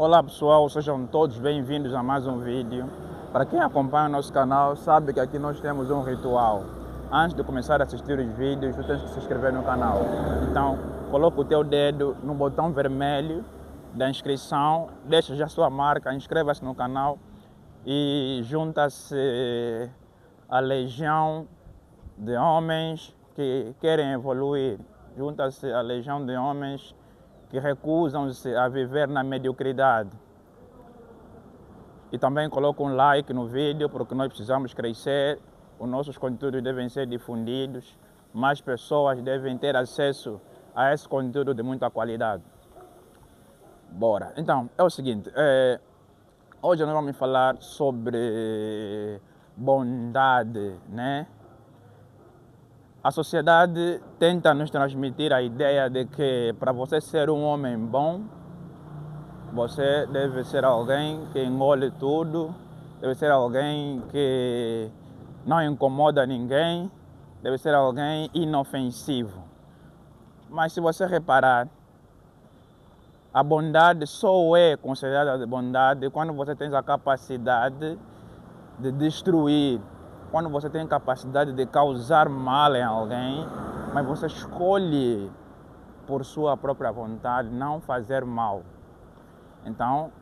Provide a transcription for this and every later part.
Olá pessoal, sejam todos bem-vindos a mais um vídeo. Para quem acompanha o nosso canal, sabe que aqui nós temos um ritual. Antes de começar a assistir os vídeos, tu tens que se inscrever no canal. Então, coloca o teu dedo no botão vermelho da inscrição, deixa já sua marca, inscreva-se no canal e junta-se à legião de homens que querem evoluir. Junta-se à legião de homens que recusam-se a viver na mediocridade. E também coloca um like no vídeo, porque nós precisamos crescer, os nossos conteúdos devem ser difundidos, mais pessoas devem ter acesso a esse conteúdo de muita qualidade. Bora! Então, é o seguinte, hoje nós vamos falar sobre bondade, né? A sociedade tenta nos transmitir a ideia de que para você ser um homem bom, você deve ser alguém que engole tudo, deve ser alguém que não incomoda ninguém, deve ser alguém inofensivo. Mas se você reparar, a bondade só é considerada de bondade quando você tem a capacidade de destruir, quando você tem capacidade de causar mal em alguém, mas você escolhe por sua própria vontade não fazer mal. Então,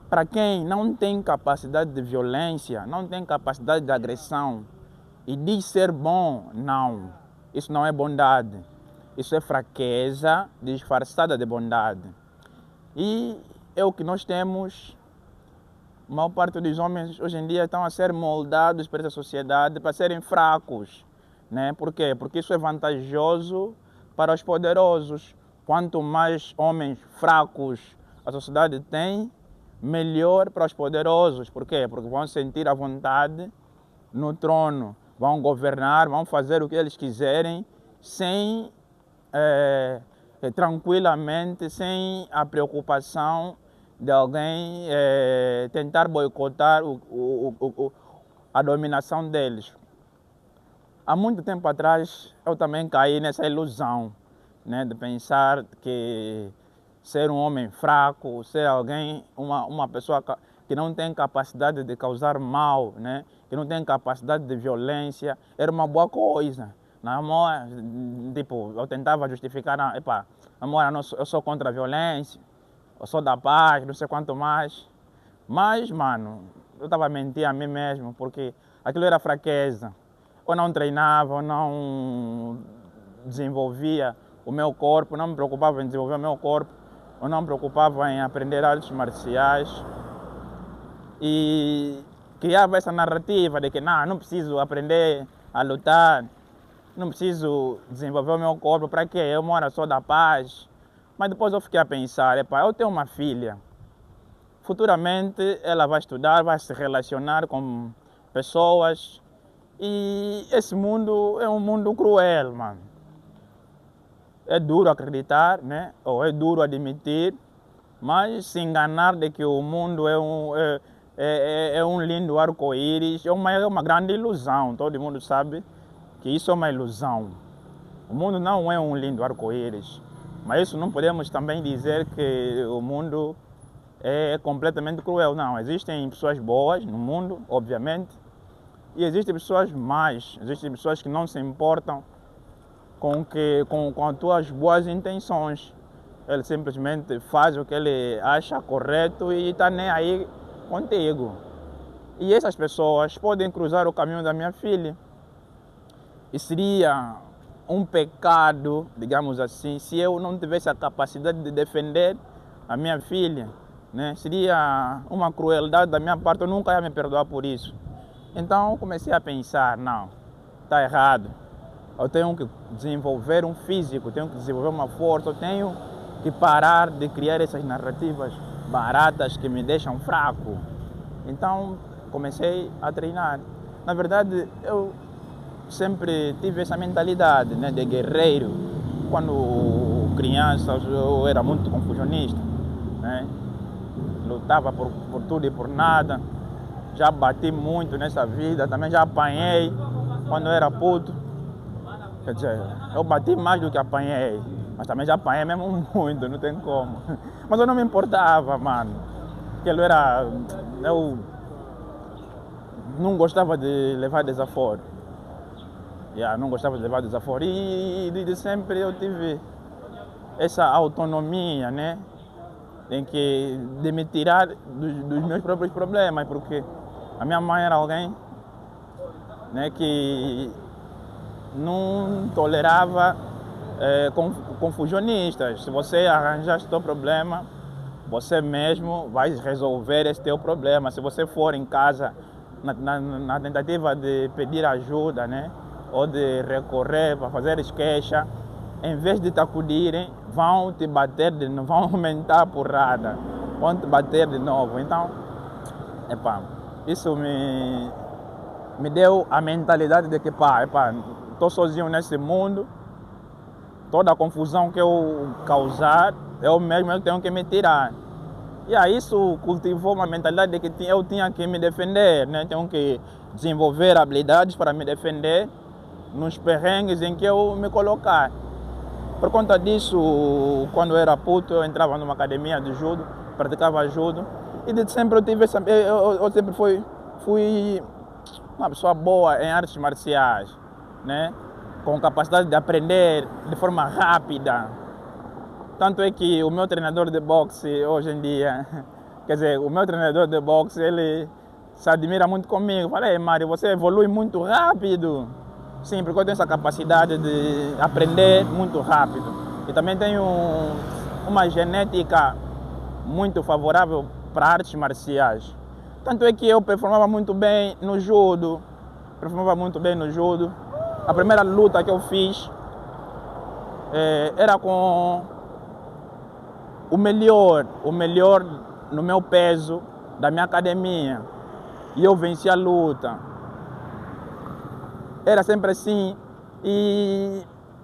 para quem não tem capacidade de violência, não tem capacidade de agressão e diz ser bom, não. Isso não é bondade. Isso é fraqueza disfarçada de bondade. E é o que nós temos. A maior parte dos homens hoje em dia estão a ser moldados por essa sociedade para serem fracos, né? Por quê? Porque isso é vantajoso para os poderosos. Quanto mais homens fracos a sociedade tem, melhor para os poderosos. Por quê? Porque vão sentir a vontade no trono, vão governar, vão fazer o que eles quiserem, sem tranquilamente, sem a preocupação de alguém tentar boicotar a dominação deles. Há muito tempo atrás eu também caí nessa ilusão, né, de pensar que ser um homem fraco, ser alguém, uma pessoa que não tem capacidade de causar mal, né, que não tem capacidade de violência, era uma boa coisa. Amor, tipo, eu tentava justificar, não, amor, eu sou contra a violência, eu sou da paz, não sei quanto mais. Mas, mano, eu estava a mentir a mim mesmo, porque aquilo era fraqueza. Eu não treinava, eu não desenvolvia o meu corpo, não me preocupava em desenvolver o meu corpo, eu não me preocupava em aprender artes marciais. E criava essa narrativa de que não preciso aprender a lutar, não preciso desenvolver o meu corpo, para quê? Eu moro só da paz. Mas depois eu fiquei a pensar, eu tenho uma filha, futuramente ela vai estudar, vai se relacionar com pessoas e esse mundo é um mundo cruel, mano. É duro acreditar, né? Ou é duro admitir, mas se enganar de que o mundo é um lindo arco-íris é uma grande ilusão. Todo mundo sabe que isso é uma ilusão. O mundo não é um lindo arco-íris. Mas isso não podemos também dizer que o mundo é completamente cruel, não. Existem pessoas boas no mundo, obviamente, e existem pessoas más, existem pessoas que não se importam com as tuas boas intenções. Ele simplesmente faz o que ele acha correto e está nem aí contigo. E essas pessoas podem cruzar o caminho da minha filha. E seria um pecado, digamos assim, se eu não tivesse a capacidade de defender a minha filha, né? Seria uma crueldade da minha parte, eu nunca ia me perdoar por isso. Então comecei a pensar, não, está errado. Eu tenho que desenvolver um físico, tenho que desenvolver uma força, eu tenho que parar de criar essas narrativas baratas que me deixam fraco. Então comecei a treinar. Na verdade, eu sempre tive essa mentalidade, né, de guerreiro. Quando criança eu era muito confusionista, né? Lutava por tudo e por nada. Já bati muito nessa vida, também já apanhei quando eu era puto. Quer dizer, eu bati mais do que apanhei, mas também já apanhei mesmo muito, não tem como. Mas eu não me importava, mano. aquilo era... Eu não gostava de levar desaforo. Não gostava de levar desaforo. E de sempre eu tive essa autonomia, né? De me tirar dos meus próprios problemas, porque a minha mãe era alguém, né, que não tolerava confusionistas. Se você arranjar o seu problema, você mesmo vai resolver esse teu problema. Se você for em casa na tentativa de pedir ajuda, né, ou de recorrer para fazer queixa, em vez de te acudirem, vão te bater de novo, vão aumentar a porrada, vão te bater de novo. Então, isso me deu a mentalidade de que, estou sozinho nesse mundo, toda a confusão que eu causar, eu mesmo tenho que me tirar. E isso cultivou uma mentalidade de que eu tinha que me defender, né? Tenho que desenvolver habilidades para me defender nos perrengues em que eu me colocar. Por conta disso, quando eu era puto, eu entrava numa academia de judo, praticava judo, e de sempre eu tive essa... Eu sempre fui uma pessoa boa em artes marciais, né? Com capacidade de aprender de forma rápida. Tanto é que o meu treinador de boxe hoje em dia, quer dizer, o meu treinador de boxe, ele se admira muito comigo. Falei, Mário, você evolui muito rápido. Sim, porque eu tenho essa capacidade de aprender muito rápido. E também tenho uma genética muito favorável para artes marciais. Tanto é que eu performava muito bem no judo. A primeira luta que eu fiz era com o melhor no meu peso da minha academia. E eu venci a luta. Era sempre assim. E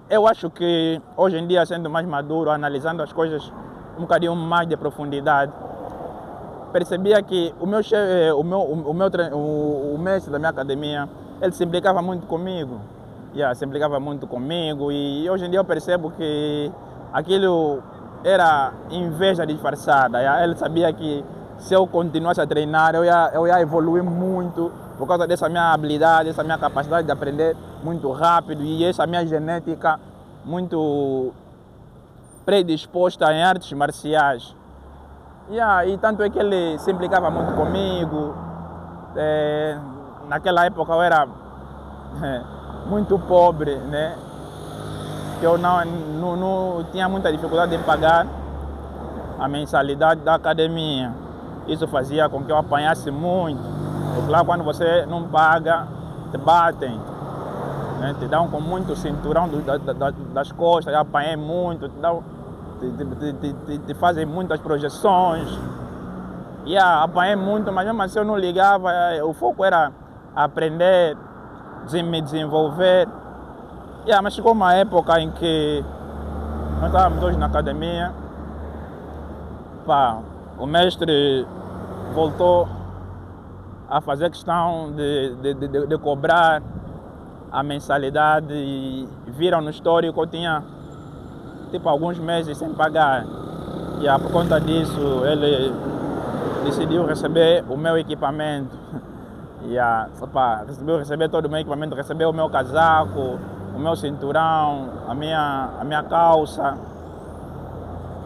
eu acho que hoje em dia, sendo mais maduro, analisando as coisas um bocadinho mais de profundidade, percebia que o mestre da minha academia, ele se implicava muito comigo. E hoje em dia eu percebo que aquilo era inveja disfarçada. Ele sabia que se eu continuasse a treinar, eu ia evoluir muito por causa dessa minha habilidade, essa minha capacidade de aprender muito rápido e essa minha genética muito predisposta em artes marciais. E tanto é que ele se implicava muito comigo. Naquela época eu era muito pobre, né? Eu não tinha muita dificuldade em pagar a mensalidade da academia. Isso fazia com que eu apanhasse muito. Porque lá, quando você não paga, te batem, né? Te dão com muito cinturão das costas. Eu apanhei muito, te fazem muitas projeções. Apanhei muito, mas mesmo assim eu não ligava. O foco era aprender, me desenvolver. Mas chegou uma época em que nós estávamos hoje na academia. O mestre voltou a fazer questão de cobrar a mensalidade e viram no histórico que eu tinha alguns meses sem pagar. Por conta disso, ele decidiu receber o meu equipamento. Receber todo o meu equipamento, receber o meu casaco, o meu cinturão, a minha calça.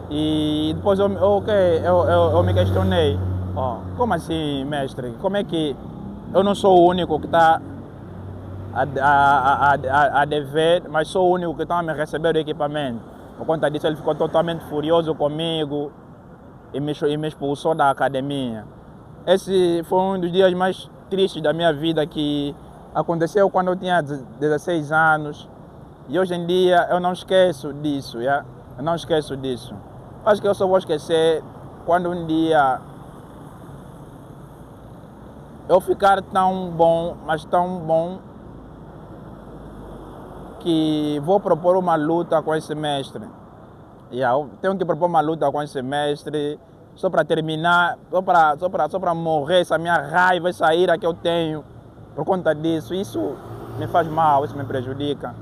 E depois eu me questionei, como assim, mestre? Como é que eu não sou o único que está a dever, mas sou o único que está a me receber o equipamento? Por conta disso, ele ficou totalmente furioso comigo e me expulsou da academia. Esse foi um dos dias mais tristes da minha vida, que aconteceu quando eu tinha 16 anos. E hoje em dia eu não esqueço disso. Eu não esqueço disso. Acho que eu só vou esquecer quando um dia eu ficar tão bom, mas tão bom, que vou propor uma luta com esse mestre. Eu tenho que propor uma luta com esse mestre, só para terminar, só para morrer essa minha raiva, essa ira que eu tenho por conta disso. Isso me faz mal, isso me prejudica.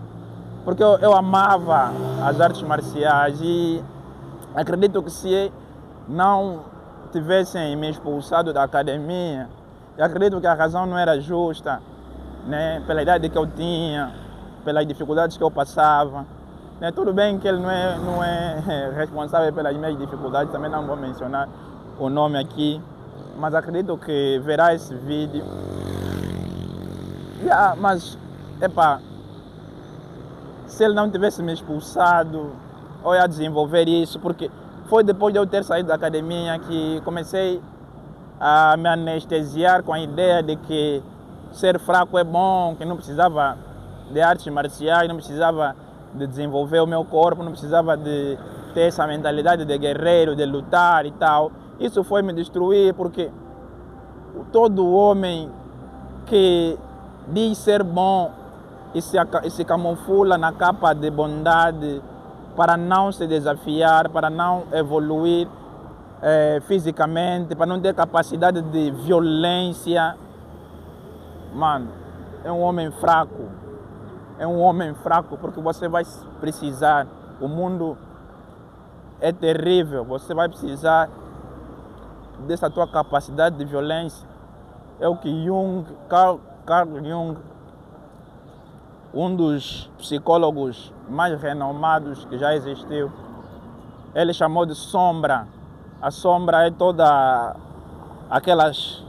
Porque eu amava as artes marciais e acredito que se não tivessem me expulsado da academia, eu acredito que a razão não era justa, né? Pela idade que eu tinha, pelas dificuldades que eu passava. Né? Tudo bem que ele não é responsável pelas minhas dificuldades, também não vou mencionar o nome aqui, mas acredito que verá esse vídeo. Mas, se ele não tivesse me expulsado, eu ia desenvolver isso, porque foi depois de eu ter saído da academia que comecei a me anestesiar com a ideia de que ser fraco é bom, que não precisava de artes marciais, não precisava de desenvolver o meu corpo, não precisava de ter essa mentalidade de guerreiro, de lutar e tal. Isso foi me destruir, porque todo homem que diz ser bom e se camufla na capa de bondade para não se desafiar, para não evoluir fisicamente, para não ter capacidade de violência, mano, é um homem fraco. É um homem fraco, porque você vai precisar, o mundo é terrível, você vai precisar dessa tua capacidade de violência. É o que Carl Jung, um dos psicólogos mais renomados que já existiu, ele chamou de sombra. A sombra é toda aquelas...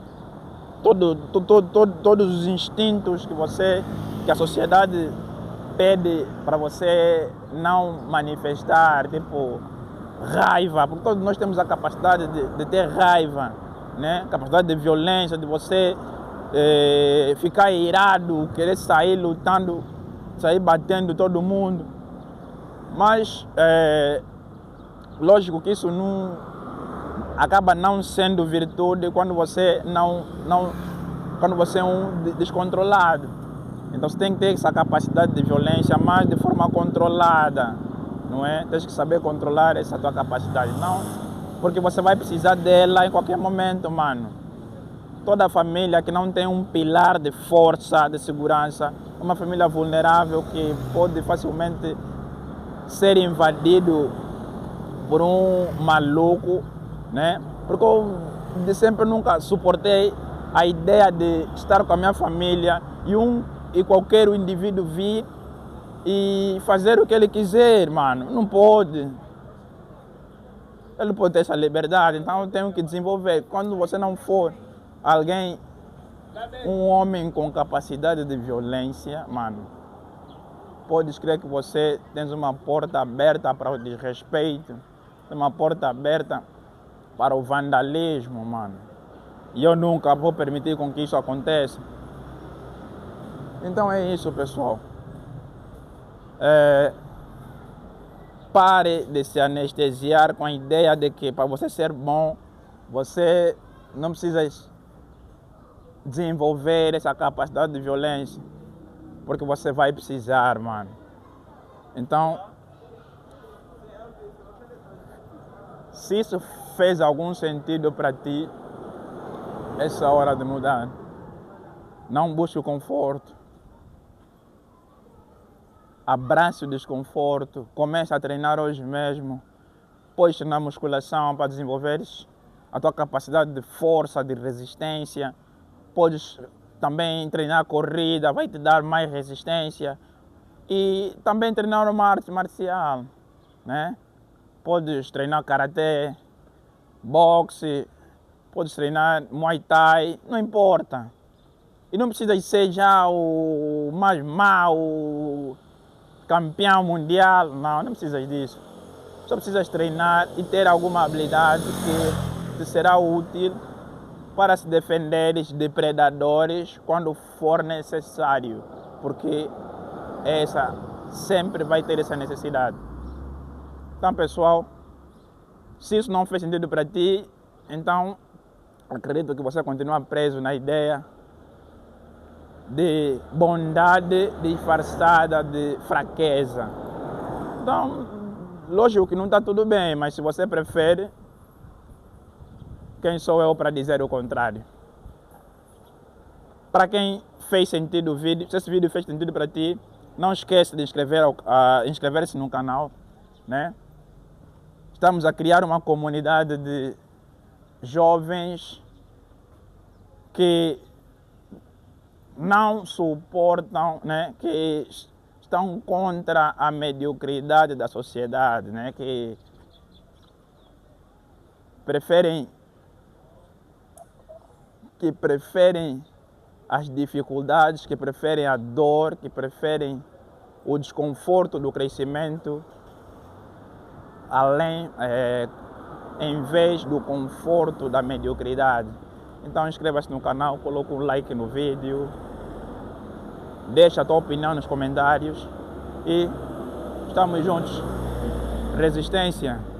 todos os instintos que a sociedade pede para você não manifestar, tipo raiva, porque todos nós temos a capacidade de ter raiva, né? Capacidade de violência, de você ficar irado, querer sair lutando, sair batendo todo mundo. Mas lógico que isso acaba não sendo virtude quando você quando você é um descontrolado. Então você tem que ter essa capacidade de violência, mas de forma controlada, não é? Tens que saber controlar essa tua capacidade, não? Porque você vai precisar dela em qualquer momento, mano. Toda família que não tem um pilar de força, de segurança, é uma família vulnerável que pode facilmente ser invadido por um maluco, né? Porque eu sempre nunca suportei a ideia de estar com a minha família e qualquer indivíduo vir e fazer o que ele quiser, mano. Não pode. Ele pode ter essa liberdade, então eu tenho que desenvolver. Quando você não for alguém, um homem com capacidade de violência, mano, pode crer que você tem uma porta aberta para o desrespeito, uma porta aberta para o vandalismo, mano. E eu nunca vou permitir com que isso aconteça. Então é isso, pessoal. Pare de se anestesiar com a ideia de que para você ser bom, você não precisa desenvolver essa capacidade de violência, porque você vai precisar, mano. Então, se isso fez algum sentido para ti, essa é a hora de mudar. Não busque o conforto. Abrace o desconforto. Comece a treinar hoje mesmo. Pode treinar musculação para desenvolver a tua capacidade de força, de resistência. Podes também treinar corrida, vai te dar mais resistência. E também treinar uma arte marcial, né? Podes treinar karatê, boxe, podes treinar muay thai, não importa. E não precisa ser já o mais mau, campeão mundial, não precisa disso. Só precisas treinar e ter alguma habilidade que te será útil para se defenderes de predadores quando for necessário, porque essa sempre vai ter essa necessidade. Então, pessoal, se isso não fez sentido para ti, então acredito que você continua preso na ideia de bondade disfarçada de fraqueza. Então, lógico que não está tudo bem, mas se você prefere, quem sou eu para dizer o contrário? Para quem fez sentido o vídeo, se esse vídeo fez sentido para ti, não esqueça de inscrever-se no canal, né? Estamos a criar uma comunidade de jovens que não suportam, né, que estão contra a mediocridade da sociedade, né, que preferem as dificuldades, que preferem a dor, que preferem o desconforto do crescimento, em vez do conforto da mediocridade. Então inscreva-se no canal, coloca um like no vídeo, deixa a tua opinião nos comentários e estamos juntos. Resistência.